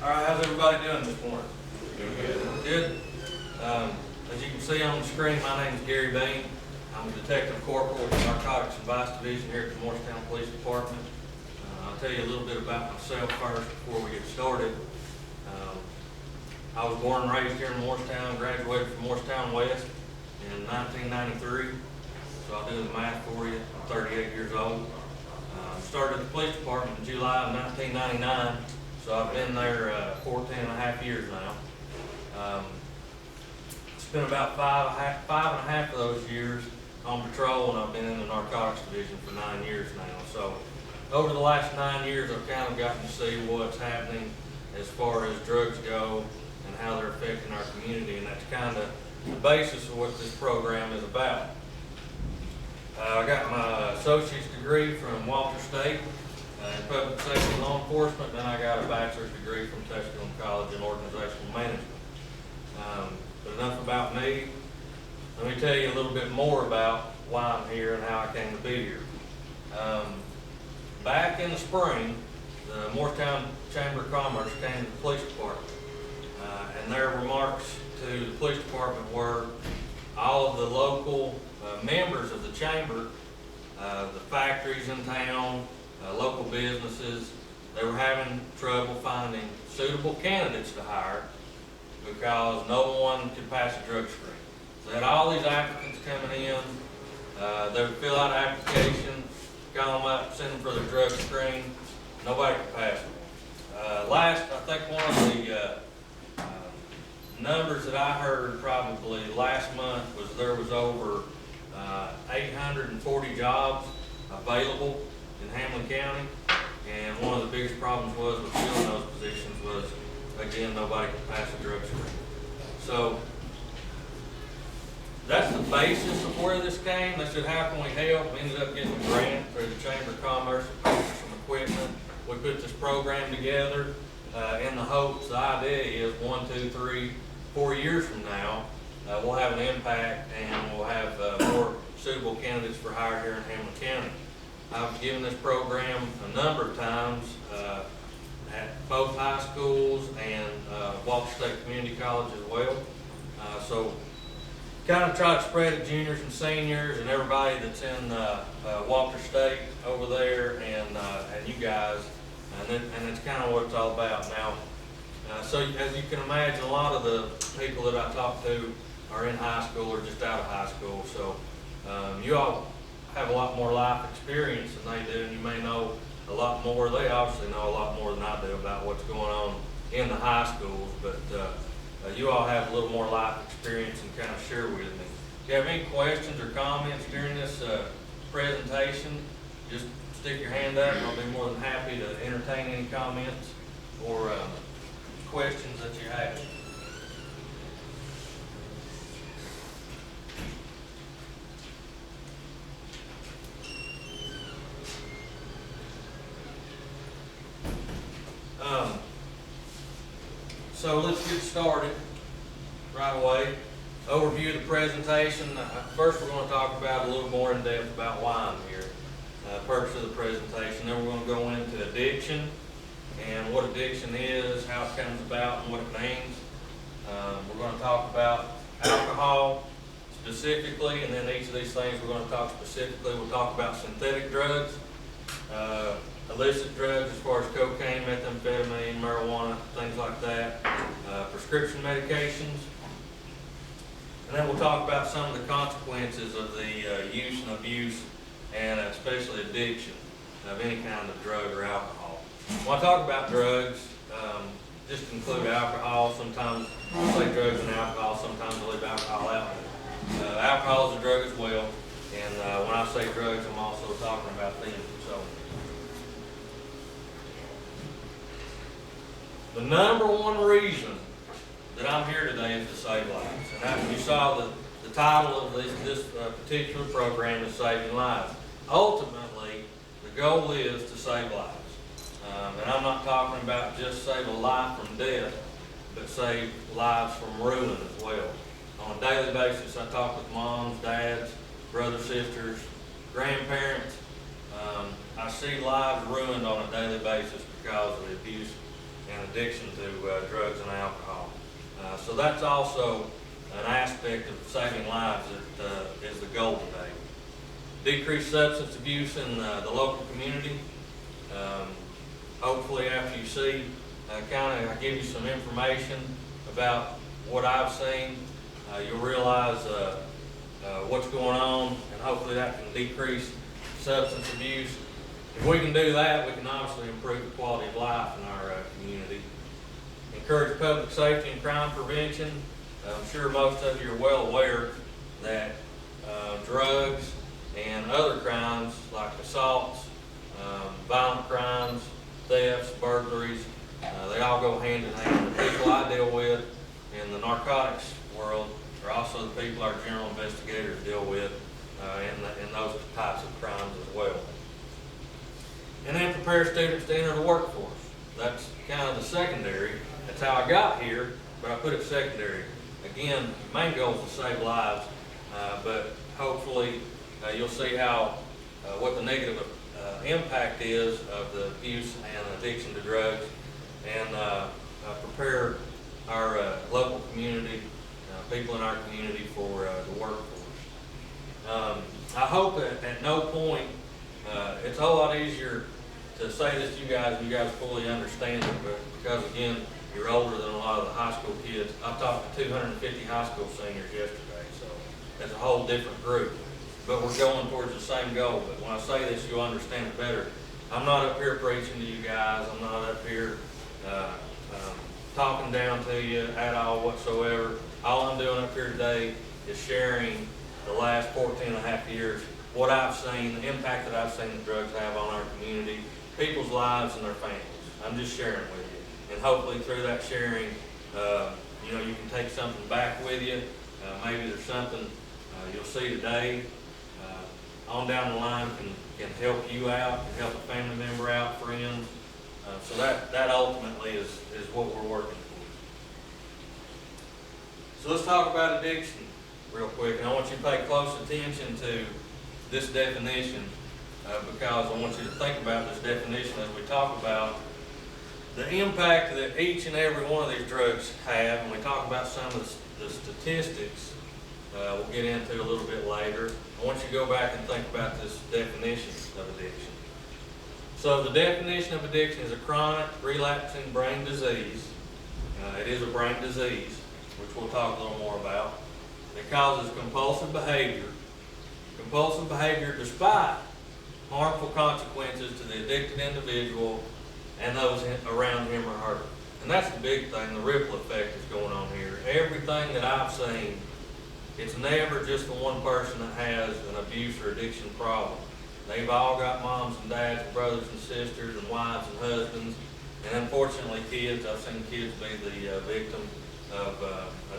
All right, how's everybody doing this morning? Good. As you can see on the screen, my name is Gary Bain. I'm a detective corporal with the Narcotics and Vice Division here at the Morristown Police Department. I'll tell you a little bit about myself first before we get started. I was born and raised here in Morristown, graduated from Morristown West in 1993. So I'll do the math for you. I'm 38 years old. Started at the police department in July of 1999. So I've been there 14 and a half years now. Spent about five and a half of those years on patrol, and I've been in the narcotics division for 9 years now. So over the last 9 years, I've kind of gotten to see what's happening as far as drugs go and how they're affecting our community, and that's kind of the basis of what this program is about. I got my associate's degree from Walter State in public safety and law enforcement, then I got a bachelor's degree from Tusculum College in organizational management. But enough about me. Let me tell you a little bit more about why I'm here and how I came to be here. Back in the spring, the Morristown Chamber of Commerce came to the police department, and their remarks to the police department were all of the local members of the chamber, the factories in town, local businesses, they were having trouble finding suitable candidates to hire because no one could pass a drug screen. So they had all these applicants coming in. They would fill out an application, call them up, send them for their drug screen. Nobody could pass them. I think one of the numbers that I heard probably last month was there was over 840 jobs available in Hamlin County, and one of the biggest problems was with filling those positions was, again, nobody could pass a drug screen. So that's the basis of where this came. They said, how can we help? We ended up getting a grant through the Chamber of Commerce to purchase some equipment. We put this program together in the hopes, the idea is 1, 2, 3, 4 years from now, we'll have an impact and we'll have more suitable candidates for hire here in Hamlin County. I've given this program a number of times at both high schools and Walter State Community College as well. So kind of try to spread it juniors and seniors and everybody that's in Walter State over there and you guys, and it's kind of what it's all about now. So as you can imagine, a lot of the people that I talk to are in high school or just out of high school. So you all have a lot more life experience than they do, and you may know a lot more. They obviously know a lot more than I do about what's going on in the high schools, but you all have a little more life experience and kind of share with me. If you have any questions or comments during this presentation, just stick your hand up and I'll be more than happy to entertain any comments or questions that you have. So let's get started right away. Overview of the presentation. First we're going to talk about a little more in depth about why I'm here. Purpose of the presentation. Then we're going to go into addiction and what addiction is, how it comes about and what it means. We're going to talk about alcohol specifically, and then each of these things we're going to talk specifically. We'll talk about synthetic drugs, illicit drugs as far as cocaine, methamphetamine, marijuana, things like that, prescription medications, and then we'll talk about some of the consequences of the use and abuse and especially addiction of any kind of drug or alcohol. When I talk about drugs, just include alcohol. Sometimes I say drugs and alcohol, sometimes I leave alcohol out. Alcohol is a drug as well, and when I say drugs, I'm also talking about them. So the number one reason that I'm here today is to save lives. And after you saw the title of this particular program is Saving Lives. Ultimately, the goal is to save lives. And I'm not talking about just save a life from death, but save lives from ruin as well. On a daily basis, I talk with moms, dads, brothers, sisters, grandparents. I see lives ruined on a daily basis because of the abuse and addiction to drugs and alcohol. So that's also an aspect of saving lives that is the goal today. Decrease substance abuse in the local community. Hopefully after you see, I give you some information about what I've seen, you'll realize what's going on, and hopefully that can decrease substance abuse. If we can do that, we can obviously improve the quality of life in our community. Encourage public safety and crime prevention. I'm sure most of you are well aware that drugs and other crimes like assaults, violent crimes, thefts, burglaries, they all go hand in hand. The people I deal with in the narcotics world are also the people our general investigators deal with in those types of crimes as well. And then prepare students to enter the workforce. That's kind of the secondary. That's how I got here, but I put it secondary. Again, the main goal is to save lives, but hopefully you'll see how what the negative impact is of the abuse and addiction to drugs, and prepare our local community, people in our community for the workforce. I hope that at no point, it's a whole lot easier to say this to you guys and you guys fully understand it, but because again, you're older than a lot of the high school kids. I talked to 250 high school seniors yesterday, so it's a whole different group. But we're going towards the same goal. But when I say this, you'll understand it better. I'm not up here preaching to you guys. I'm not up here talking down to you at all whatsoever. All I'm doing up here today is sharing the last 14 and a half years, what I've seen, the impact that I've seen that drugs have on our community, people's lives and their families. I'm just sharing with you. And hopefully through that sharing, you can take something back with you. Maybe there's something you'll see today on down the line can help you out, can help a family member out, friends. So that ultimately is what we're working towards. So let's talk about addiction real quick. And I want you to pay close attention to this definition because I want you to think about this definition as we talk about the impact that each and every one of these drugs have. And we talk about some of the statistics we'll get into a little bit later. I want you to go back and think about this definition of addiction. So the definition of addiction is a chronic, relapsing brain disease. It is a brain disease, which we'll talk a little more about. It causes compulsive behavior. Compulsive behavior despite harmful consequences to the addicted individual and those around him or her. And that's the big thing, the ripple effect is going on here. Everything that I've seen, it's never just the one person that has an abuse or addiction problem. They've all got moms and dads and brothers and sisters and wives and husbands. And unfortunately kids, I've seen kids be the victim of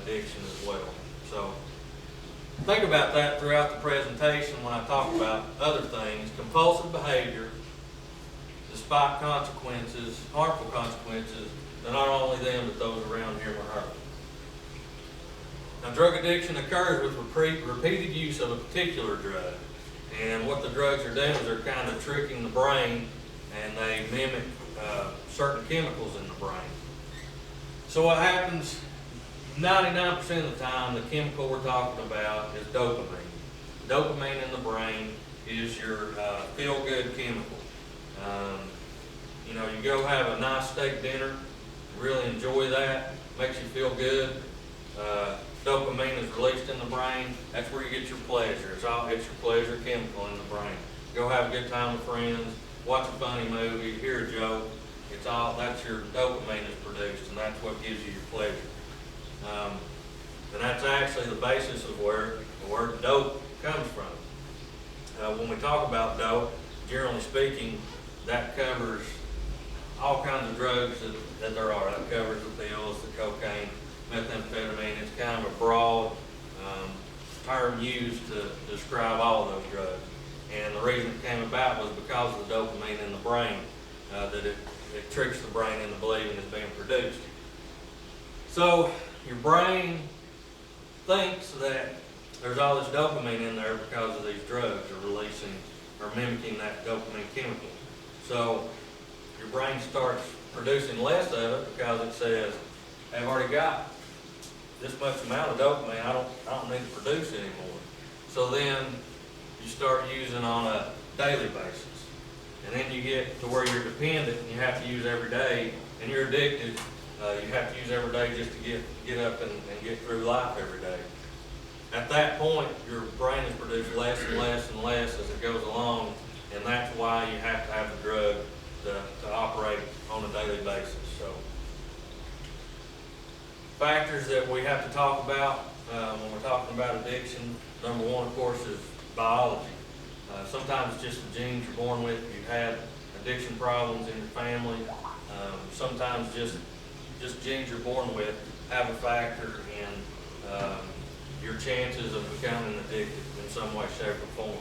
addiction as well. So think about that throughout the presentation when I talk about other things. Compulsive behavior, despite consequences, harmful consequences, to not only them but those around him or her. Now, drug addiction occurs with repeated use of a particular drug. And what the drugs are doing is they're kind of tricking the brain, and they mimic certain chemicals in the brain. So what happens 99% of the time, the chemical we're talking about is dopamine. Dopamine in the brain is your feel-good chemical. You go have a nice steak dinner, really enjoy that, makes you feel good. Dopamine is released in the brain. That's where you get your pleasure. It's your pleasure chemical in the brain. Go have a good time with friends, watch a funny movie, hear a joke. That's your dopamine is produced, and that's what gives you your pleasure. And that's actually the basis of where the word dope comes from. When we talk about dope, generally speaking, that covers all kinds of drugs that there are. That covers the pills, the cocaine, methamphetamine. It's kind of a broad term used to describe all of those drugs. And the reason it came about was because of the dopamine in the brain, that it tricks the brain into believing it's being produced. So your brain thinks that there's all this dopamine in there because of these drugs are releasing or mimicking that dopamine chemical. So your brain starts producing less of it because it says, I've already got this much amount of dopamine, I don't need to produce anymore. So then you start using on a daily basis. And then you get to where you're dependent and you have to use every day, and you're addicted. You have to use every day just to get up and get through life every day. At that point, your brain is produced less and less and less as it goes along, and that's why you have to have the drug to operate on a daily basis. So, factors that we have to talk about when we're talking about addiction, number one, of course, is biology. Sometimes it's just the genes you're born with. You've had addiction problems in your family. Sometimes just genes you're born with have a factor in your chances of becoming addicted in some way, shape, or form.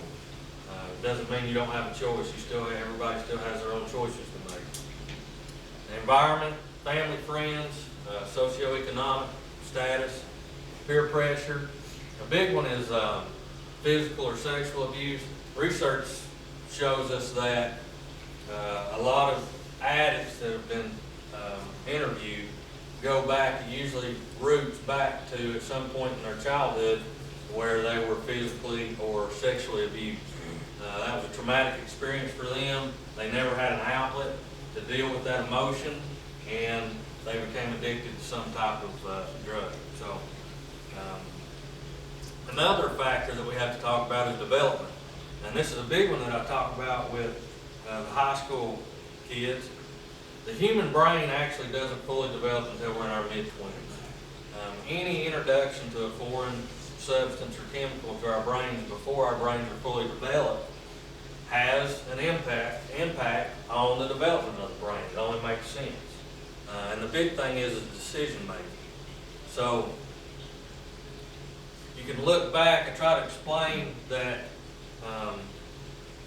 Doesn't mean you don't have a choice. Everybody still has their own choices to make. The environment, family, friends, socioeconomic status, peer pressure. A big one is physical or sexual abuse. Research shows us that a lot of addicts that have been interviewed go back, it usually roots back to at some point in their childhood where they were physically or sexually abused. That was a traumatic experience for them. They never had an outlet to deal with that emotion, and they became addicted to some type of drug. So another factor that we have to talk about is development. And this is a big one that I talk about with the high school kids. The human brain actually doesn't fully develop until we're in our mid-20s. Any introduction to a foreign substance or chemical to our brains before our brains are fully developed has an impact on the development of the brain. It only makes sense. And the big thing is decision making. So you can look back and try to explain that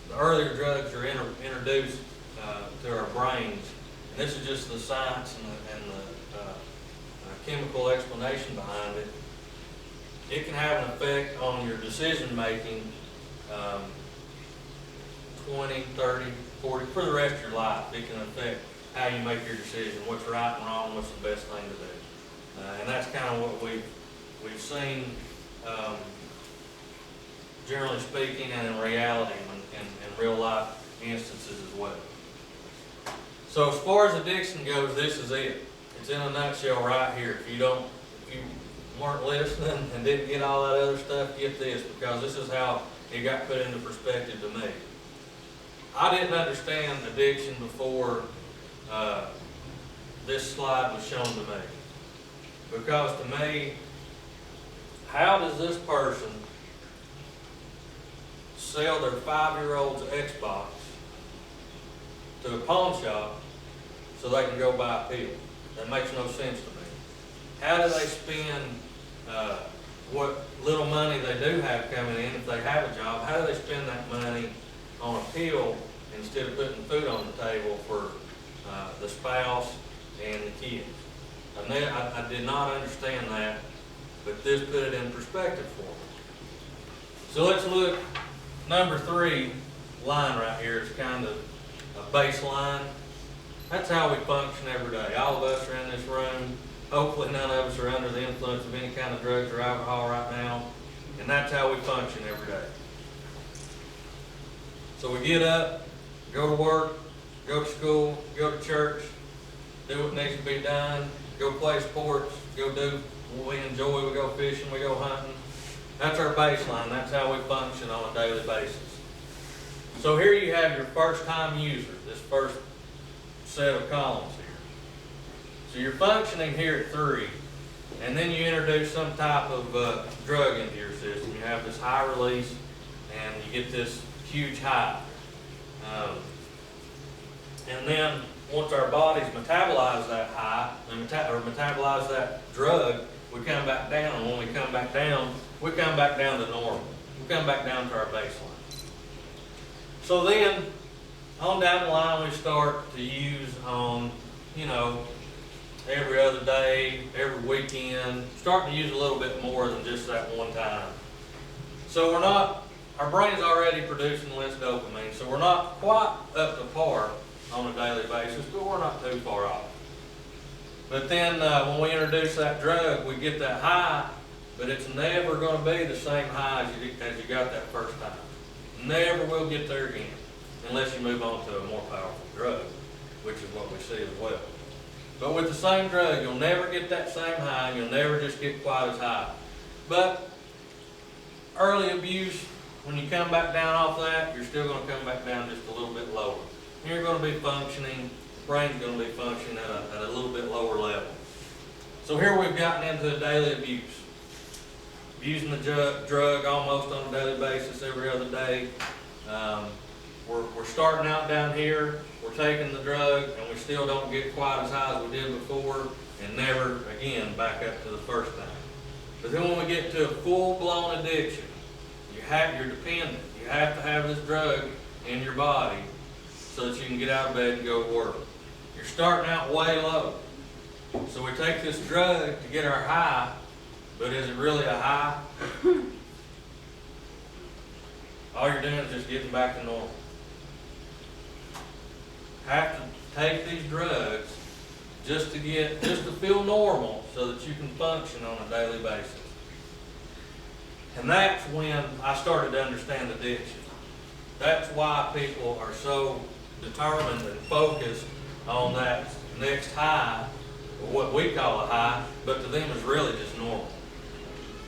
the earlier drugs are introduced to our brains. And this is just the science and the chemical explanation behind it. It can have an effect on your decision making 20, 30, 40, for the rest of your life. It can affect how you make your decision, what's right and wrong, what's the best thing to do. And that's kind of what we've seen, generally speaking, and in reality, in real life instances as well. So as far as addiction goes, this is it. It's in a nutshell right here. If you weren't listening and didn't get all that other stuff, get this, because this is how it got put into perspective to me. I didn't understand addiction before this slide was shown to me. Because to me, how does this person sell their 5-year-old's Xbox to a pawn shop so they can go buy a pill? That makes no sense to me. How do they spend what little money they do have coming in, if they have a job, how do they spend that money on a pill instead of putting food on the table for the spouse and the kids? I did not understand that, but this put it in perspective for me. So let's look, number 3 line right here is kind of a baseline. That's how we function every day. All of us are in this room. Hopefully none of us are under the influence of any kind of drugs or alcohol right now. And that's how we function every day. So we get up, go to work, go to school, go to church, do what needs to be done, go play sports, go do what we enjoy, we go fishing, we go hunting. That's our baseline. That's how we function on a daily basis. So here you have your first time user, this first set of columns here. So you're functioning here at 3, and then you introduce some type of drug into your system. You have this high release, and you get this huge high. And then once our bodies metabolize that high, or metabolize that drug, we come back down. And when we come back down, we come back down to normal. We come back down to our baseline. So then, on down the line, we start to use on, every other day, every weekend, starting to use a little bit more than just that one time. So our brain's already producing less dopamine, so we're not quite up to par on a daily basis, but we're not too far off. But then when we introduce that drug, we get that high, but it's never going to be the same high as you got that first time. Never will get there again, unless you move on to a more powerful drug, which is what we see as well. But with the same drug, you'll never get that same high, and you'll never just get quite as high. But early abuse, when you come back down off that, you're still going to come back down just a little bit lower. And you're going to be functioning, the brain's going to be functioning at a little bit lower level. So here we've gotten into daily abuse. Using the drug almost on a daily basis, every other day. We're starting out down here, we're taking the drug, and we still don't get quite as high as we did before, and never again back up to the first time. But then when we get to a full-blown addiction, you're dependent. You have to have this drug in your body so that you can get out of bed and go to work. You're starting out way low. So we take this drug to get our high, but is it really a high? All you're doing is just getting back to normal. Have to take these drugs just to feel normal so that you can function on a daily basis. And that's when I started to understand addiction. That's why people are so determined and focused on that next high, or what we call a high, but to them is really just normal.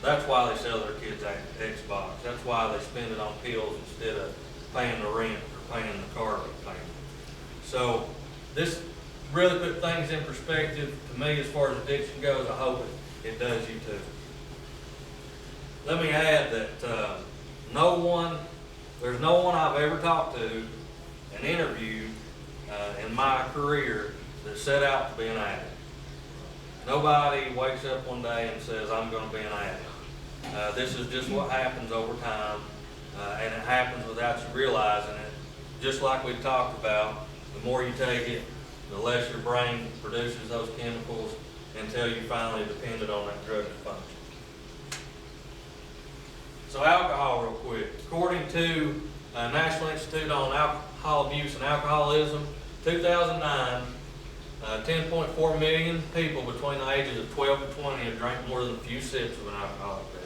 That's why they sell their kids Xbox. That's why they spend it on pills instead of paying the rent or paying the car payment. So this really put things in perspective to me as far as addiction goes. I hope it does you too. Let me add that there's no one I've ever talked to and interviewed in my career that set out to be an addict. Nobody wakes up one day and says, I'm going to be an addict. This is just what happens over time, and it happens without you realizing it. Just like we talked about, the more you take it, the less your brain produces those chemicals until you finally depended on that drug to function. So alcohol real quick. According to National Institute on Alcohol Abuse and Alcoholism, 2009, 10.4 million people between the ages of 12 and 20 have drank more than a few sips of an alcoholic beverage.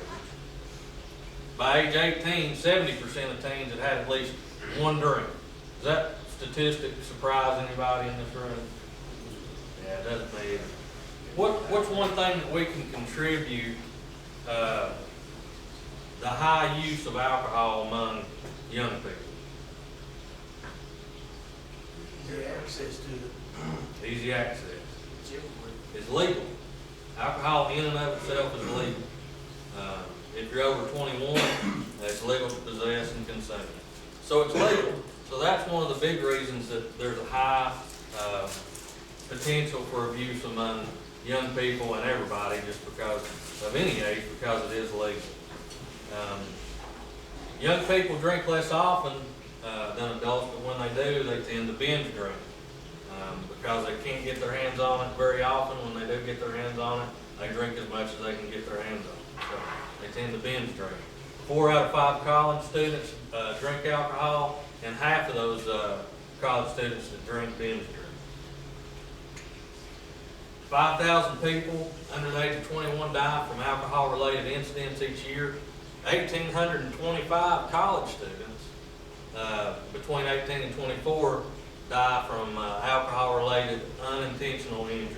By age 18, 70% of teens had had at least one drink. Does that statistic surprise anybody in this room? Yeah, it doesn't me either. What's one thing that we can contribute the high use of alcohol among young people? Easy access to it. Easy access. It's legal. Alcohol in and of itself is legal. If you're over 21, it's legal to possess and consume. So it's legal. So that's one of the big reasons that there's a high potential for abuse among young people and everybody, just because of any age, because it is legal. Young people drink less often than adults, but when they do, they tend to binge drink because they can't get their hands on it very often. When they do get their hands on it, they drink as much as they can get their hands on. So they tend to binge drink. 4 out of 5 college students drink alcohol, and half of those college students that drink binge drink. 5,000 people under the age of 21 die from alcohol-related incidents each year. 1,825 college students between 18 and 24 die from alcohol-related unintentional injuries.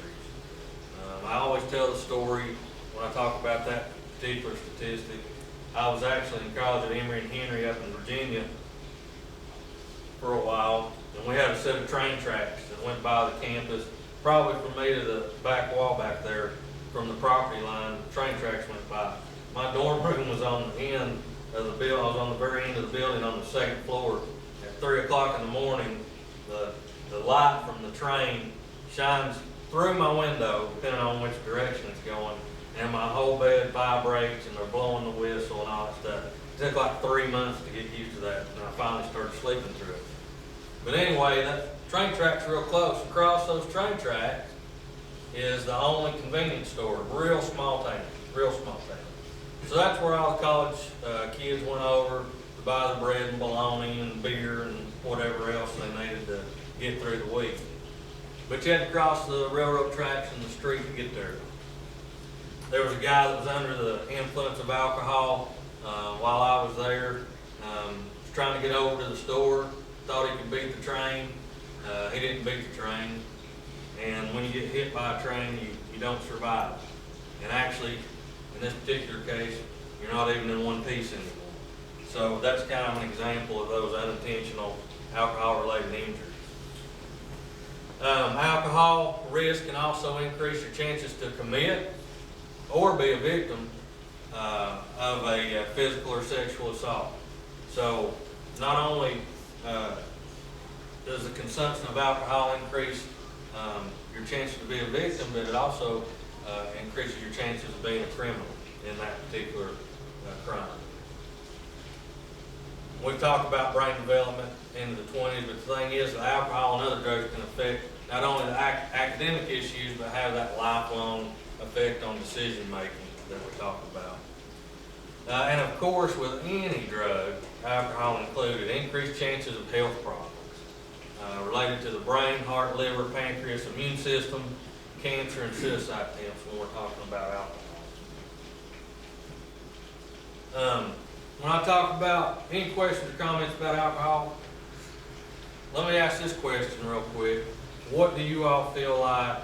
I always tell the story when I talk about that particular statistic. I was actually in college at Emory and Henry up in Virginia for a while, and we had a set of train tracks that went by the campus, probably from me to the back wall back there from the property line. Train tracks went by. My dorm room was on the end of the building. I was on the very end of the building on the 2nd floor. At 3 o'clock in the morning, the light from the train shines through my window, depending on which direction it's going, and my whole bed vibrates, and they're blowing the whistle and all that stuff. It took like 3 months to get used to that, and I finally started sleeping through it. But anyway, that train track's real close. Across those train tracks is the only convenience store, real small town. So that's where all the college kids went over to buy the bread and bologna and beer and whatever else they needed to get through the week. But you had to cross the railroad tracks and the street to get there. There was a guy that was under the influence of alcohol while I was there. Was trying to get over to the store, thought he could beat the train. He didn't beat the train. And when you get hit by a train, you don't survive. And actually, in this particular case, you're not even in one piece anymore. So that's kind of an example of those unintentional alcohol-related injuries. Alcohol risk can also increase your chances to commit or be a victim of a physical or sexual assault. So not only does the consumption of alcohol increase your chances to be a victim, but it also increases your chances of being a criminal in that particular crime. We've talked about brain development in the 20s, but the thing is that alcohol and other drugs can affect not only the academic issues, but have that lifelong effect on decision making that we talked about. And of course, with any drug, alcohol included, increased chances of health problems related to the brain, heart, liver, pancreas, immune system, cancer, and suicide attempts when we're talking about alcohol. When I talk about any questions or comments about alcohol, let me ask this question real quick. What do you all feel like,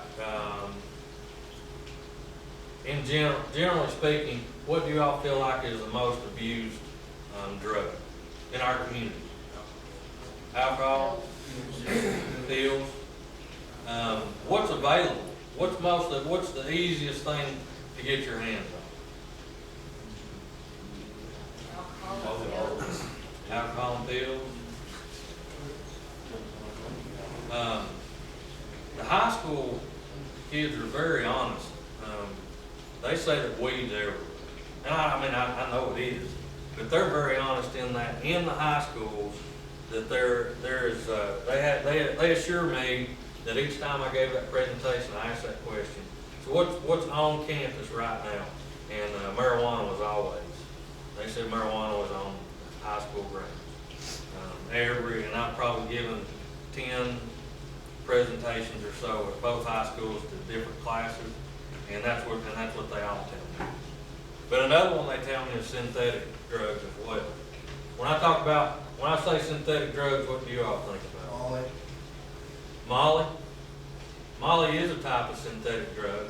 generally speaking, what do you all feel like is the most abused drug in our community? Alcohol? Pills? What's available? What's the easiest thing to get your hands on? Alcohol and pills. The high school kids are very honest. They say that weed's everywhere. And I know it is, but they're very honest in that in the high schools that they assure me that each time I gave that presentation, I asked that question. So what's on campus right now? And marijuana was always. They said marijuana was on high school grounds. And I've probably given 10 presentations or so at both high schools to different classes, and that's what they all tell me. But another one they tell me is synthetic drugs as well. When I say synthetic drugs, what do you all think about? Molly. Molly? Molly is a type of synthetic drug.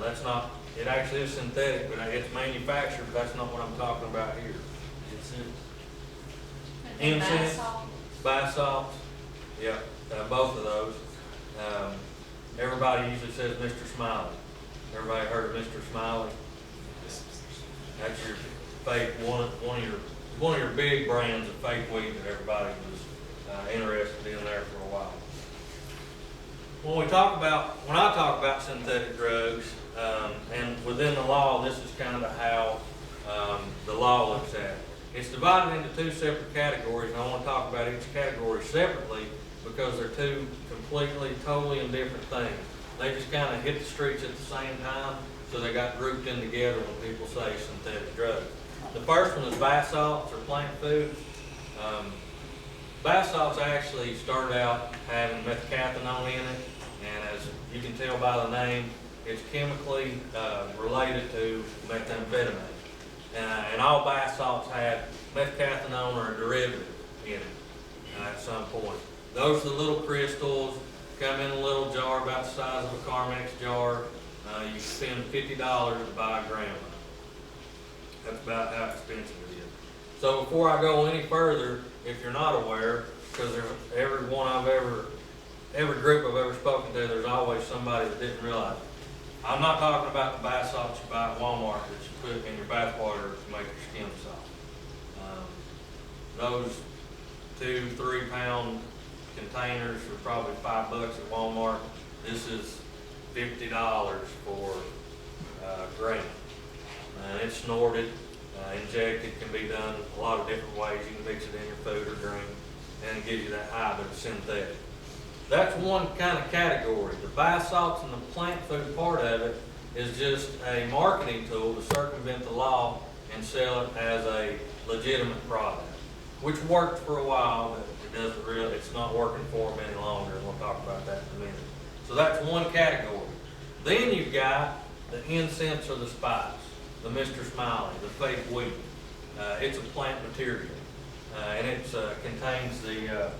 That's not, it actually is synthetic, but it's manufactured, but that's not what I'm talking about here. Incense, bath salts, yeah, both of those. Everybody usually says Mr. Smiley. Everybody heard of Mr. Smiley? That's your fake, one of your big brands of fake weed that everybody was interested in there for a while. When I talk about synthetic drugs, and within the law, this is kind of how the law looks at it. It's divided into two separate categories, and I want to talk about each category separately because they're two completely, totally different things. They just kind of hit the streets at the same time, so they got grouped in together when people say synthetic drugs. The first one is bath salts or plant foods. Bath salts actually started out having methcathinone in it, and as you can tell by the name, it's chemically related to methamphetamine. And all bath salts have methcathinone or a derivative in it at some point. Those are the little crystals, come in a little jar about the size of a Carmex jar. You spend $50 to buy a gram of it. That's about how expensive it is. So before I go any further, if you're not aware, because every group I've ever spoken to, there's always somebody that didn't realize it. I'm not talking about the bath salts you buy at Walmart that you put in your bath water to make your skin soft. Those 2-3 pound containers are probably $5 at Walmart. This is $50 for a gram. And it's snorted, injected, can be done a lot of different ways. You can mix it in your food or drink, and it gives you that high, but it's synthetic. That's one kind of category. The bath salts and the plant food part of it is just a marketing tool to circumvent the law and sell it as a legitimate product, which worked for a while, but it's not working for them any longer, talk about that in a minute. So that's one category. Then you've got the incense or the spice, the Mr. Smiley, the fake wheat. It's a plant material, and it contains a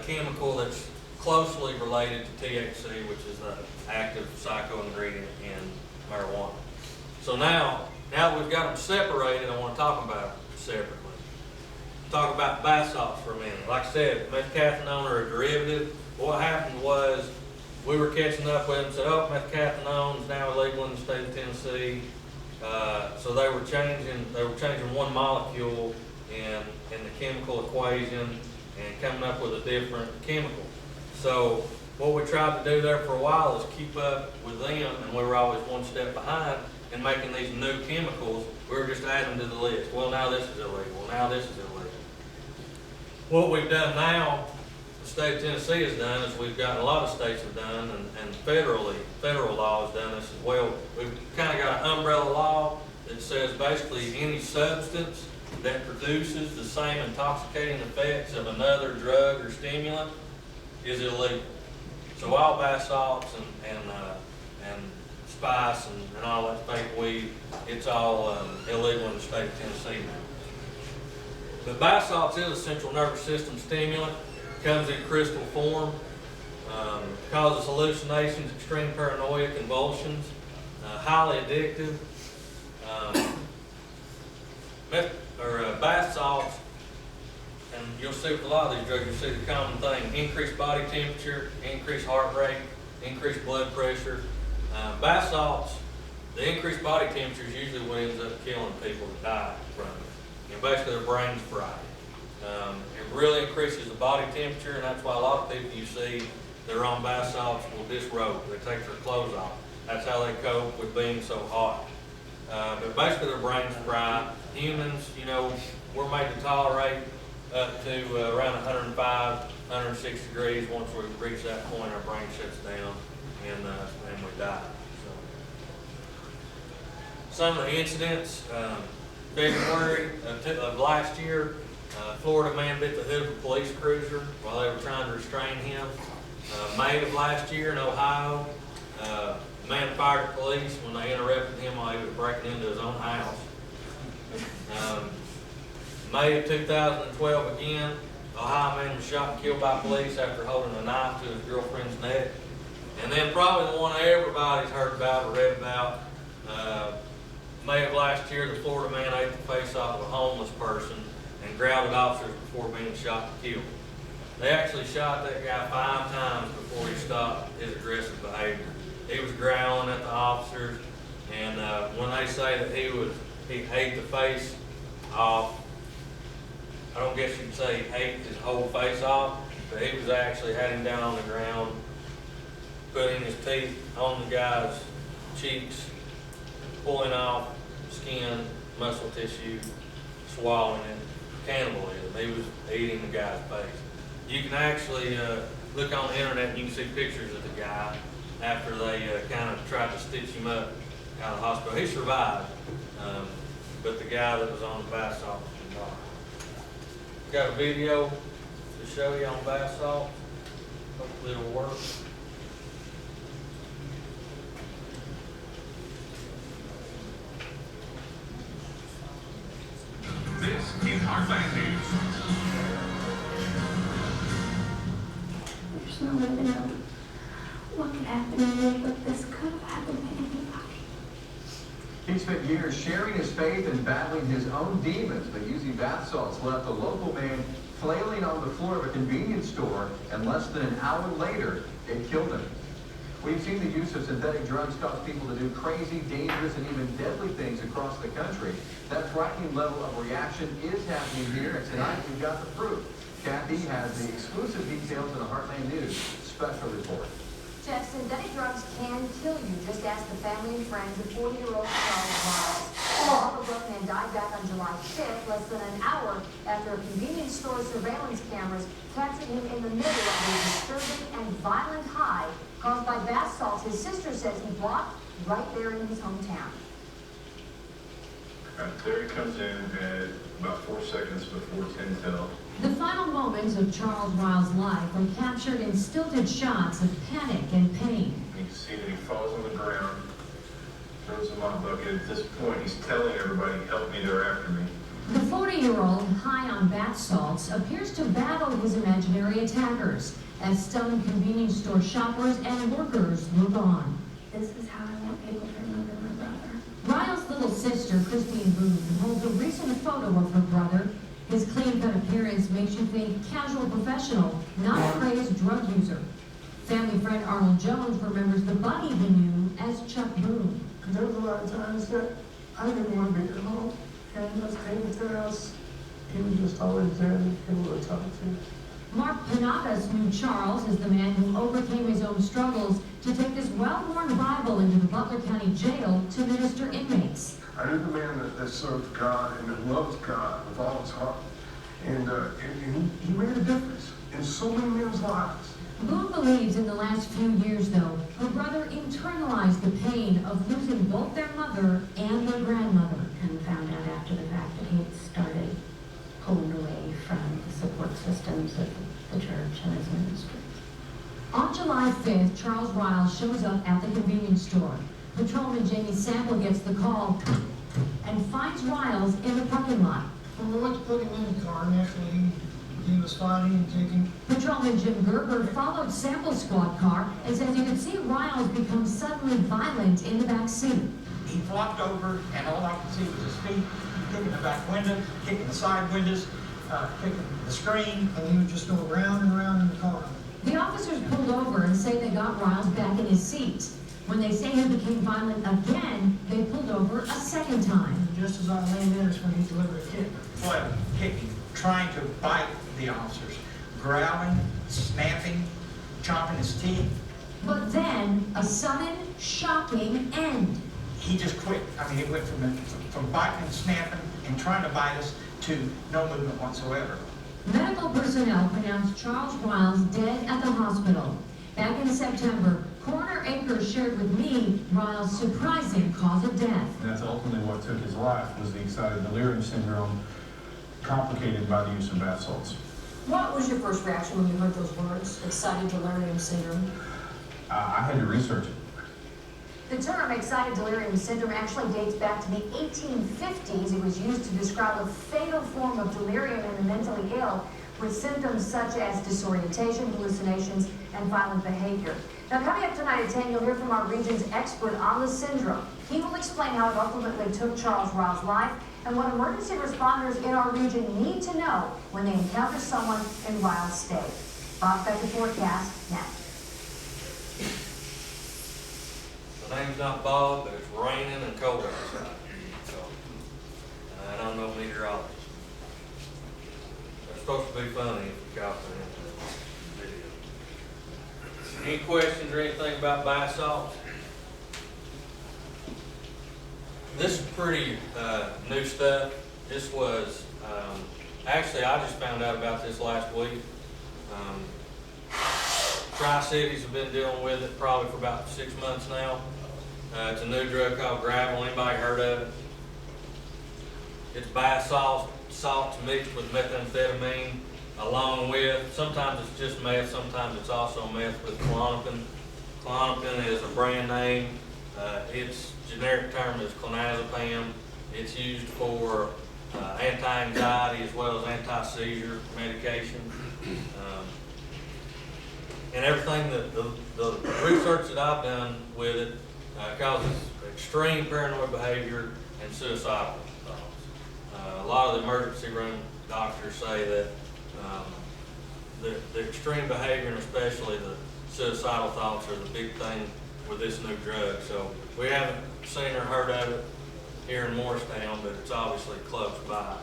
chemical that's closely related to THC, which is the active psycho-ingredient in marijuana. So now we've got them separated, I want to talk about them separately. Talk about bath salts for a minute. Like I said, methcathinone are a derivative. What happened was we were catching up with them and said, oh, methcathinone is now illegal in the state of Tennessee. So they were changing one molecule in the chemical equation and coming up with a different chemical. So what we tried to do there for a while is keep up with them, and we were always one step behind in making these new chemicals. We were just adding them to the list. Well, now this is illegal. Now this is illegal. What we've done now, the state of Tennessee has done, is we've got a lot of states have done, and federal law has done this as well. We've kind of got an umbrella law that says basically any substance that produces the same intoxicating effects of another drug or stimulant is illegal. So all bath salts and spice and all that fake weed, it's all illegal in the state of Tennessee now. But bath salts is a central nervous system stimulant. Comes in crystal form. Causes hallucinations, extreme paranoia, convulsions. Highly addictive. Bath salts, and you'll see with a lot of these drugs, you'll see the common thing: increased body temperature, increased heart rate, increased blood pressure. Bath salts, the increased body temperature is usually what ends up killing people that die from it. And basically their brain's fried. It really increases the body temperature, and that's why a lot of people you see that are on bath salts will disrobe. They take their clothes off. That's how they cope with being so hot. But basically their brain's fried. Humans, we're made to tolerate up to around 105, 106 degrees. Once we reach that point, our brain shuts down and we die. So, some of the incidents, February of last year, Florida man bit the hood of a police cruiser while they were trying to restrain him. May of last year in Ohio, a man fired at police when they interrupted him while he was breaking into his own house. May of 2012 again, Ohio man was shot and killed by police after holding a knife to his girlfriend's neck. And then probably the one everybody's heard about or read about, May of last year, the Florida man ate the face off of a homeless person and growled at officers before being shot and killed. They actually shot that guy 5 times before he stopped his aggressive behavior. He was growling at the officers, and when they say that he ate the face off, I don't guess you'd say he ate his whole face off, but he was actually had him down on the ground, putting his teeth on the guy's cheeks, pulling off skin, muscle tissue, swallowing it, cannibalism. He was eating the guy's face. You can actually look on the internet and you can see pictures of the guy after they kind of tried to stitch him up out of the hospital. He survived, but the guy that was on the bath salt died. Got a video to show you on bath salt. Hopefully it'll work. This is Heartland News. There's no way to know what could happen in there, but this could have happened to anybody. He spent years sharing his faith and battling his own demons, but using bath salts left a local man flailing on the floor of a convenience store, and less than an hour later, it killed him. We've seen the use of synthetic drugs cause people to do crazy, dangerous, and even deadly things across the country. That frightening level of reaction is happening here, and tonight we've got the proof. Kathy has the exclusive details in the Heartland News special report. Jeff, synthetic drugs can kill you. Just ask the family and friends of 40-year-old Charles Miles. The Harper man died back on July 5th, less than an hour after a convenience store surveillance cameras captured him in the middle of a disturbing and violent high caused by bath salts his sister says he bought right there in his hometown. There he comes in at about 4 seconds before 10 till. The final moment moments of Charles Wiles' life were captured in stilted shots of panic and pain. You can see that he falls on the ground, throws him off bucket. At this point, he's telling everybody, help me, they're after me. The 40-year-old, high on bath salts, appears to battle his imaginary attackers as stunned convenience store shoppers and workers look on. This is how I want people to remember my brother. Riles' little sister, Christine Booth, holds a recent photo of her brother. His clean-cut appearance makes you think casual professional, not a crazed drug user. Family friend Arnold Jones remembers the buddy he knew as Chuck Boone. There was a lot of times that I didn't want to be at home, and I just came to the house. He was just always there and able to talk to. Mark Panagas knew Charles as the man who overcame his own struggles to take this well-worn Bible into the Butler County Jail to minister inmates. I knew the man that served God and that loved God with all his heart. And he made a difference in so many men's lives. Boone believes in the last few years, though, her brother internalized the pain of losing both their mother and their grandmother. And found out after the fact that he had started pulling away from the support systems of the church and his ministry. On July 5th, Charles Wiles shows up at the convenience store. Patrolman Jamie Sample gets the call and finds Wiles in the parking lot. When we went to put him in the car, naturally, he was fighting and kicking. Patrolman Jim Gerber followed Sample's squad car and says you could see Wiles become suddenly violent in the back seat. He flopped over, and all I could see was his feet kicking the back window, kicking the side windows, kicking the screen. And he was just going round and round in the car. The officers pulled over and say they got Wiles back in his seat. When they say he became violent again, they pulled over a second time. And just as I landed in is when he delivered a kick. Flail, kicking, trying to bite the officers, growling, snapping, chomping his teeth. But then, a sudden, shocking end. He just quit. I mean, it went from biting and snapping and trying to bite us to no movement whatsoever. Medical personnel pronounced Charles Wiles dead at the hospital. Back in September, Coroner Akers shared with me Wiles' surprising cause of death. And that's ultimately what took his life, was the excited delirium syndrome, complicated by the use of bath salts. What was your first reaction when you heard those words, excited delirium syndrome? I had to research it. The term excited delirium syndrome actually dates back to the 1850s. It was used to describe a fatal form of delirium in the mentally ill with symptoms such as disorientation, hallucinations, and violent behavior. Now, coming up tonight at 10, you'll hear from our region's expert on the syndrome. He will explain how it ultimately took Charles Wiles' life and what emergency responders in our region need to know when they encounter someone in Wiles' state. Bob Becker forecast next. My name's not Bob, but it's raining and cold outside, so, and I'm no meteorologist. It's supposed to be funny if you caught the video. Any questions or anything about bath salts? This is pretty new stuff. This was, actually I just found out about this last week. Tri-Cities have been dealing with it probably for about 6 months now. It's a new drug called Gravel. Anybody heard of it? It's bath salts mixed with methamphetamine, along with, sometimes it's just meth, sometimes it's also meth with Klonopin. Klonopin is a brand name. Its generic term is clonazepam. It's used for anti-anxiety as well as anti-seizure medication. And everything that the research that I've done with it causes extreme paranoid behavior and suicidal thoughts. A lot of the emergency room doctors say that the extreme behavior and especially the suicidal thoughts are the big thing with this new drug. So we haven't seen or heard of it here in Morristown, but it's obviously close by.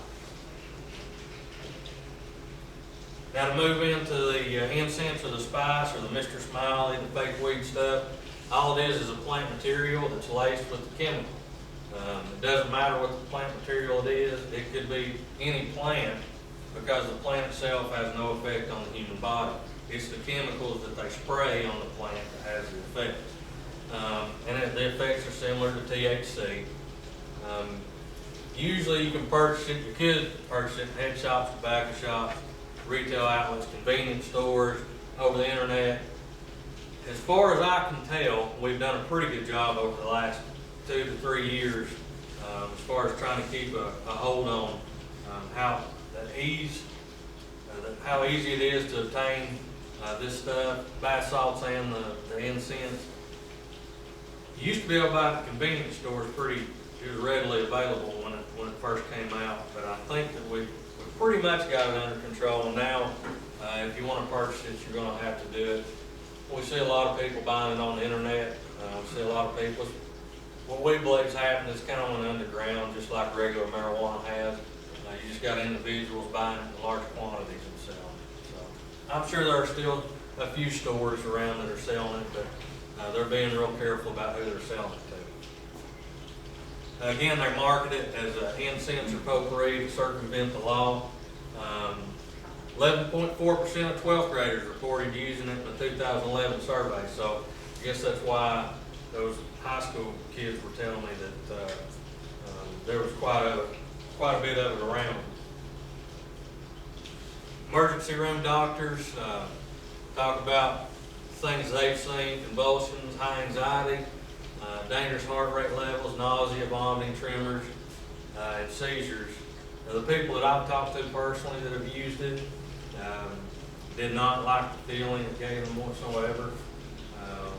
Now to move into the incense or the spice or the Mr. Smiley, the fake weed stuff, all it is a plant material that's laced with the chemical. It doesn't matter what the plant material it is. It could be any plant because the plant itself has no effect on the human body. It's the chemicals that they spray on the plant that has the effect. And the effects are similar to THC. Usually you can purchase it, you could purchase it in head shops, tobacco shops. retail outlets, convenience stores, over the internet. As far as I can tell, we've done a pretty good job over the last 2 to 3 years as far as trying to keep a hold on how easy it is to obtain this stuff, bath salts and the incense. You used to be able to buy it at convenience stores it was readily available when it first came out, but I think that we pretty much got it under control, and now if you want to purchase it, you're going to have to do it. We see a lot of people buying it on the internet. We see a lot of people. What we believe is happening is kind of on the underground, just like regular marijuana has. You just got individuals buying it in large quantities and selling it. So I'm sure there are still a few stores around that are selling it, but they're being real careful about who they're selling it to. Again, they market it as an incense or potpourri to circumvent the law. 11.4% of 12th graders reported using it in the 2011 survey. So I guess that's why those high school kids were telling me that there was quite a bit of it around. Emergency room doctors talk about things they've seen: convulsions, high anxiety, dangerous heart rate levels, nausea, vomiting, tremors, and seizures. Now, the people that I've talked to personally that have used it did not like the feeling it gave them whatsoever.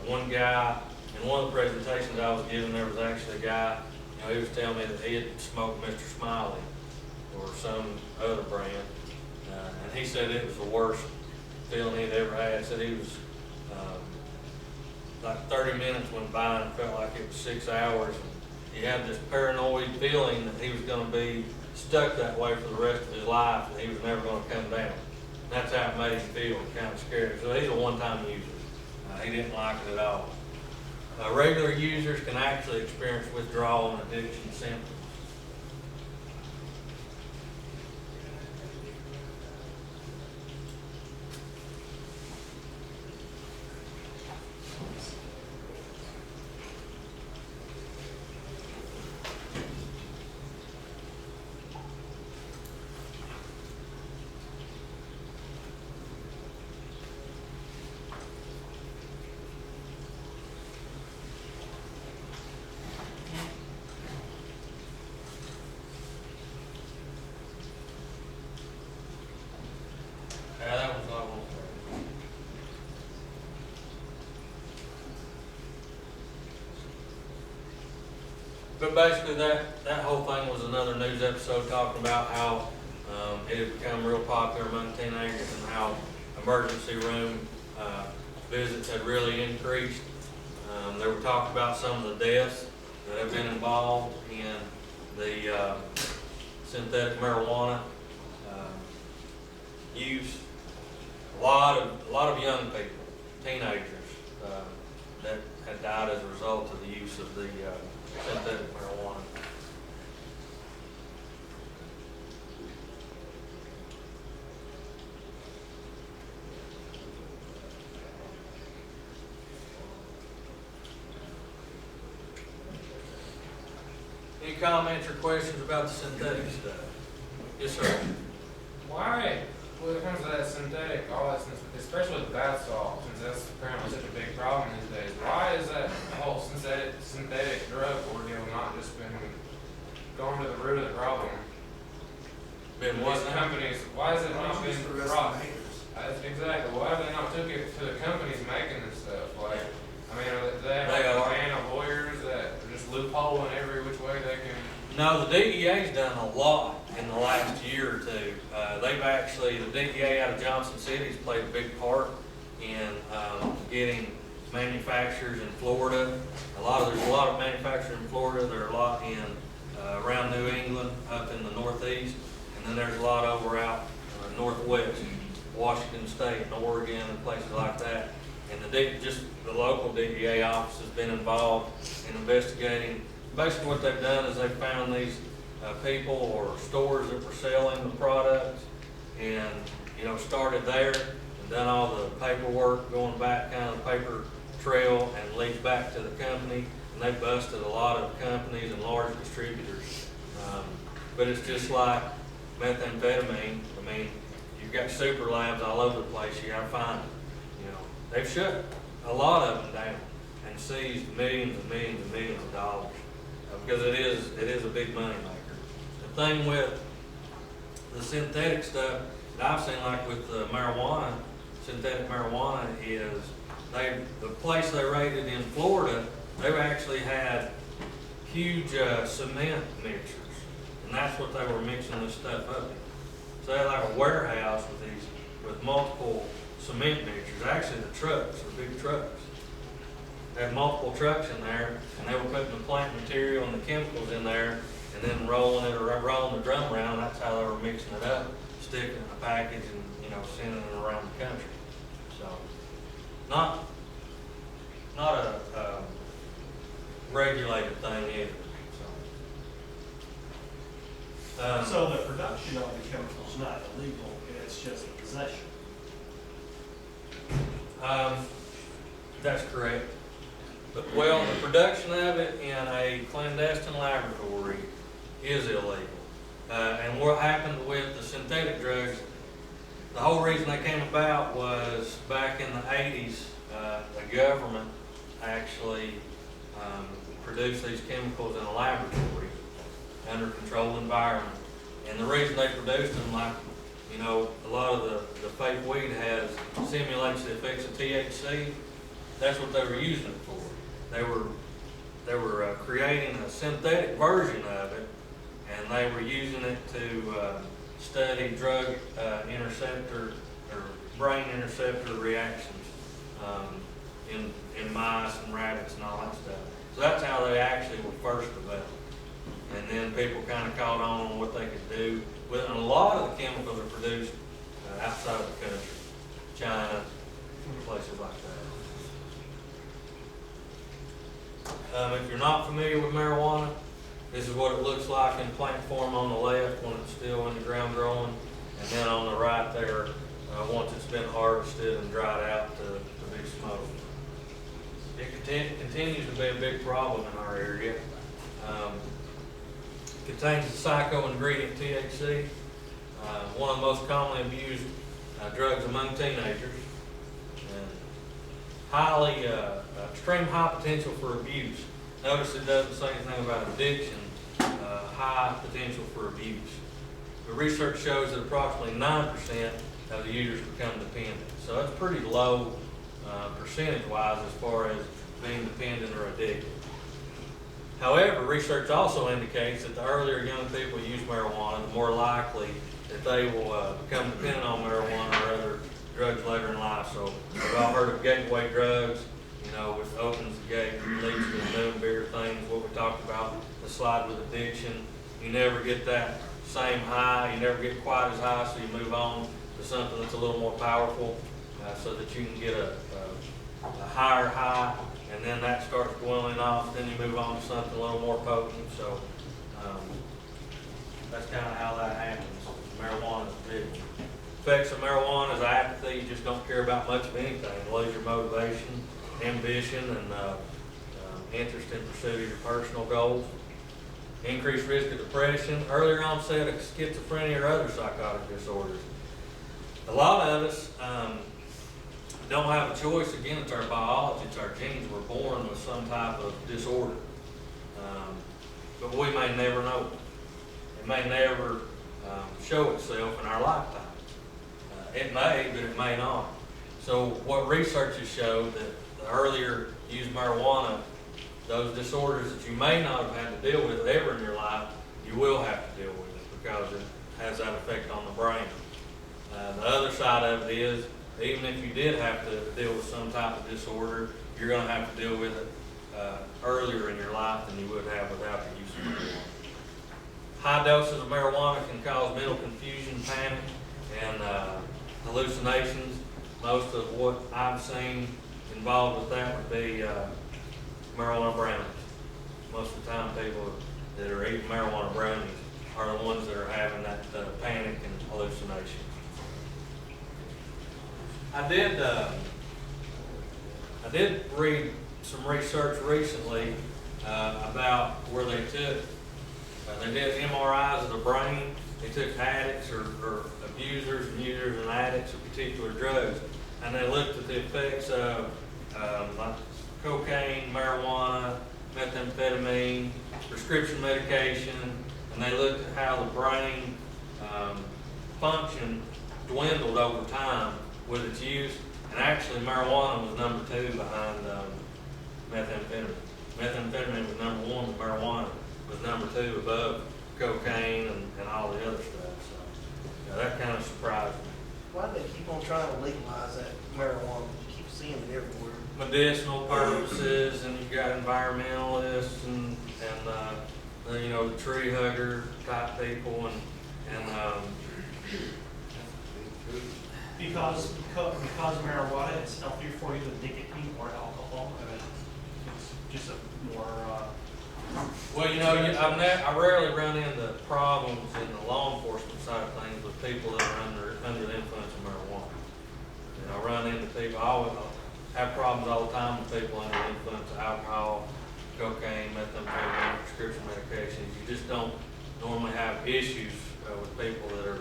One guy, in one of the presentations I was giving, there was actually a guy, he was telling me that he had smoked Mr. Smiley or some other brand, and he said it was the worst feeling he'd ever had. Said he was like 30 minutes went by and felt like it was 6 hours. He had this paranoid feeling that he was going to be stuck that way for the rest of his life, and he was never going to come down. And that's how it made him feel, kind of scary. So he's a one-time user. He didn't like it at all. Regular users can actually experience withdrawal and addiction symptoms. Yeah, that was all. But basically, that whole thing was another news episode talking about how it had become real popular among teenagers and how emergency room visits had really increased. They were talking about some of the deaths that have been involved in the synthetic marijuana use. A lot of young people, teenagers, that had died as a result of the use of the synthetic marijuana. Any comments or questions about the synthetic stuff? Yes, sir. Why, when it comes to that synthetic, all that, especially with bath salt, since that's apparently such a big problem these days, why is that whole synthetic drug ordeal not just been going to the root of the problem? Been These what now? companies, why has it not been brought? Exactly. Why have they not took it to the companies making this stuff? Like, I mean, are they have a band of lawyers that are just loopholing every which way they can? No, the DEA's done a lot in the last year or two. They've actually, the DEA out of Johnson City has played a big part in getting manufacturers in Florida. There's a lot of manufacturers in Florida. There are a lot in around New England, up in the Northeast, and then there's a lot over out Northwest, Washington State and Oregon and places like that. And the local DEA office has been involved in investigating. Basically what they've done is they've found these people or stores that were selling the products and, started there and done all the paperwork, going back kind of the paper trail and leads back to the company. And they busted a lot of companies and large distributors. But it's just like methamphetamine. I mean, you've got super labs all over the place, you gotta find them. You know, they've shut a lot of them down and seized millions and millions and millions of dollars, because it is a big money maker. The thing with the synthetic stuff that I've seen, like with the marijuana, synthetic marijuana, is the place they raided in Florida, they've actually had huge cement mixers, and that's what they were mixing this stuff up in. So they had like a warehouse with multiple cement mixers. Actually, the trucks were big trucks. They had multiple trucks in there, and they were putting the plant material and the chemicals in there, and then rolling the drum around. That's how they were mixing it up, sticking it in a package, and sending it around the country. So, not a regulated thing either. So the production of the chemical is not illegal, it's just the possession. That's correct. But, well, the production of it in a clandestine laboratory is illegal. And what happened with the synthetic drugs, the whole reason they came about was back in the 80s, the government actually produced these chemicals in a laboratory under a controlled environment. And the reason they produced them, like, a lot of the fake weed simulates the effects of THC. That's what they were using it for. They were creating a synthetic version of it, and they were using it to study drug interceptor or brain interceptor reactions in mice and rabbits and all that stuff. So that's how they actually were first developed. And then people kind of caught on what they could do with it. And a lot of the chemicals are produced outside of the country, China, places like that. If you're not familiar with marijuana, this is what it looks like in plant form on the left when it's still in the ground growing, and then on the right there, once it's been harvested and dried out to be smoked. It continues to be a big problem in our area. Contains the psycho-ingredient THC, one of the most commonly abused drugs among teenagers, and extreme high potential for abuse. Notice it doesn't say anything about addiction, high potential for abuse. The research shows that approximately 9% of the users become dependent. So that's pretty low percentage-wise as far as being dependent or addicted. However, research also indicates that the earlier young people use marijuana, the more likely that they will become dependent on marijuana or other drugs later in life. So we've all heard of gateway drugs, which opens the gate and leads to the new and bigger things, what we talked about, the slide with addiction. You never get that same high, you never get quite as high, so you move on to something that's a little more powerful so that you can get a higher high. And then that starts dwindling off, then you move on to something a little more potent. So that's kind of how that happens. Marijuana is big. Effects of marijuana is apathy. You just don't care about much of anything. You lose your motivation, ambition, and interest in pursuit of your personal goals. Increased risk of depression, earlier onset of schizophrenia or other psychotic disorders. A lot of us don't have a choice. Again, it's our biology, it's our genes. We're born with some type of disorder. But we may never know it. It may never show itself in our lifetime. It may, but it may not. So what research has showed that the earlier you use marijuana, those disorders that you may not have had to deal with ever in your life, you will have to deal with it because it has that effect on the brain. The other side of it is, even if you did have to deal with some type of disorder, you're going to have to deal with it earlier in your life than you would have without the use of marijuana. High doses of marijuana can cause mental confusion, panic, and hallucinations. Most of what I've seen involved with that would be marijuana brownies. Most of the time people that are eating marijuana brownies are the ones that are having that panic and hallucination. I did read some research recently about where they did MRIs of the brain. They took addicts or users and addicts of particular drugs. And they looked at the effects of like cocaine, marijuana, methamphetamine, prescription medication, and they looked at how the brain function dwindled over time with its use. And actually marijuana was number 2 behind methamphetamine. Methamphetamine was number 1, but marijuana was number 2 above cocaine and all the other stuff. So yeah, that kind of surprised me. Why do they keep on trying to legalize that marijuana? You keep seeing it everywhere. Medicinal purposes, and you've got environmentalists and you know, the tree hugger type people and Because marijuana is healthier for you than nicotine or alcohol. I mean, it's just a more. well, you know, I rarely run into problems in the law enforcement side of things with people that are under the influence of marijuana. You know, I run into people. I always have problems all the time with people under the influence of alcohol, cocaine, methamphetamine, prescription medications. You just don't normally have issues with people that are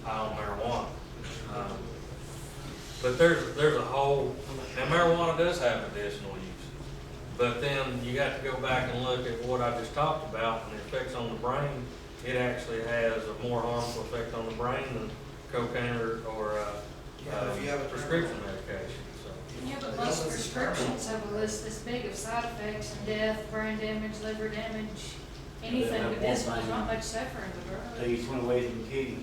high on marijuana. But there's a whole, now marijuana does have medicinal use, but then you got to go back and look at what I just talked about and the effects on the brain. It actually has a more harmful effect on the brain than cocaine or prescription medication. So. Yeah, but most prescriptions have a list this big of side effects and death, brain damage, liver damage, anything medicinal, there's not much suffering in the drug. Tell you 20 ways you can kill you.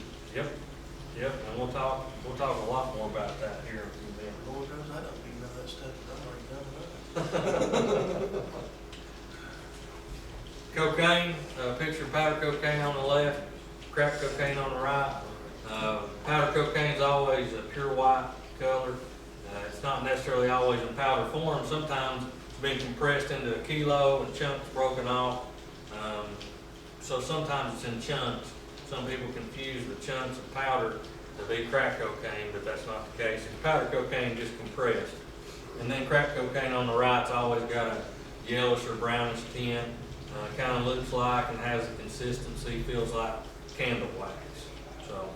Yep, and we'll talk a lot more about that here in a few minutes. Lord knows I don't even know that stuff. I've already done it. Cocaine, picture of powder cocaine on the left, crack cocaine on the right. Powder cocaine is always a pure white color. It's not necessarily always in powder form. Sometimes it's been compressed into a kilo and chunks broken off. So sometimes it's in chunks. Some people confuse the chunks of powder to be crack cocaine, but that's not the case. It's powder cocaine just compressed. And then crack cocaine on the right's always got a yellowish or brownish tint. Kind of looks like and has a consistency, feels like candle wax. So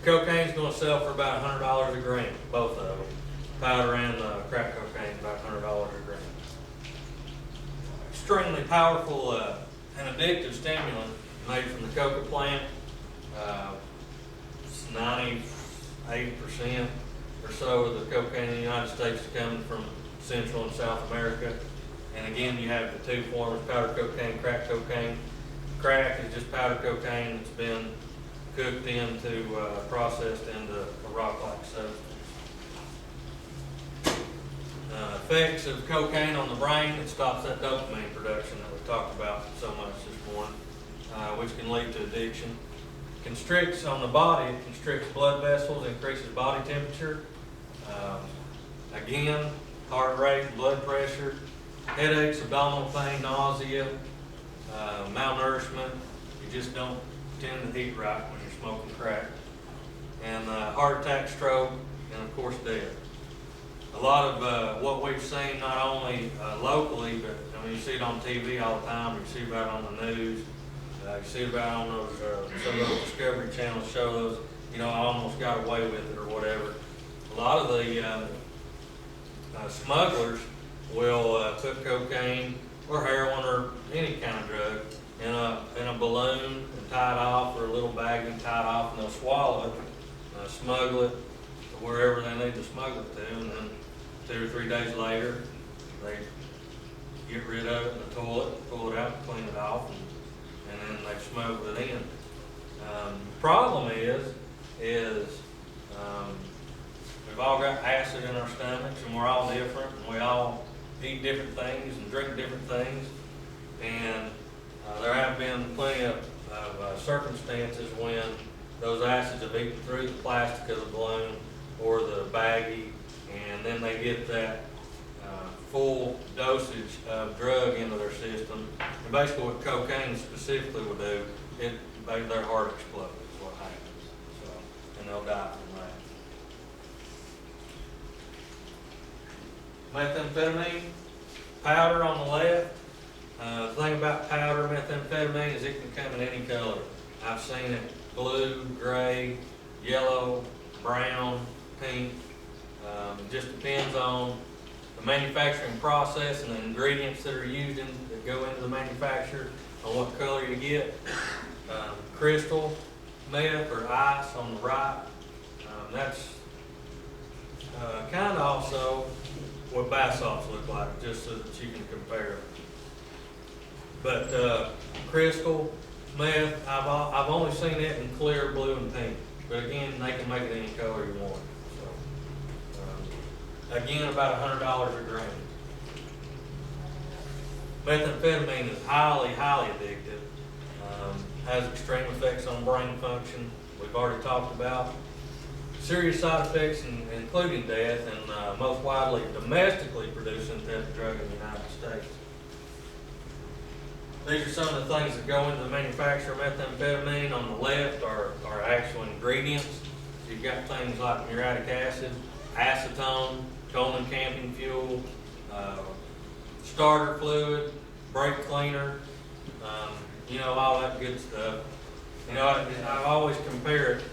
cocaine's going to sell for about $100 a gram, both of them. Powder and crack cocaine, about $100 a gram. Extremely powerful and addictive stimulant made from the coca plant. 98% or so of the cocaine in the United States is coming from Central and South America. And again, you have the 2 forms, powder cocaine, crack cocaine. Crack is just powder cocaine that's been cooked into, processed into a rock-like substance. Effects of cocaine on the brain, it stops that dopamine production that we've talked about so much this morning, which can lead to addiction. Constricts on the body, it constricts blood vessels, increases body temperature. Again, heart rate, blood pressure, headaches, abdominal pain, nausea, malnourishment. You just don't tend to eat right when you're smoking crack. And heart attack, stroke, and of course death. A lot of what we've seen, not only locally, but I mean, you see it on TV all the time. You see about it on the news. You see about on those some of those Discovery Channel show those. You know, I almost got away with it or whatever. A lot of the smugglers will put cocaine or heroin or any kind of drug in a balloon and tie it off, or a little bag and tie it off, and they'll swallow it, smuggle it to wherever they need to smuggle it to, and then 2 or 3 days later, they get rid of it in the toilet, pull it out, clean it off, and then they smuggle it in. The problem is we've all got acid in our stomachs, and we're all different, and we all eat different things and drink different things, and there have been plenty of circumstances when those acids have eaten through the plastic of the balloon or the baggie, and then they get that full dosage of drug into their system. And basically what cocaine specifically will do, their heart explodes is what happens. So, and they'll die from that. Methamphetamine, powder on the left. The thing about powder methamphetamine is it can come in any color. I've seen it blue, gray, yellow, brown, pink. It just depends on the manufacturing process and the ingredients that are used that go into the manufacture on what color you get. Crystal meth or ice on the right. That's kind of also what bath salts look like, just so that you can compare them. But crystal meth, I've only seen it in clear, blue, and pink. But again, they can make it any color you want. So again, about $100 a gram. Methamphetamine is highly, highly addictive. Has extreme effects on brain function. We've already talked about serious side effects, including death, and most widely domestically produced synthetic drug in the United States. These are some of the things that go into the manufacture of methamphetamine. On the left are actual ingredients. So you've got things like muriatic acid, acetone, Coleman camping fuel, starter fluid, brake cleaner, all that good stuff. I always compare it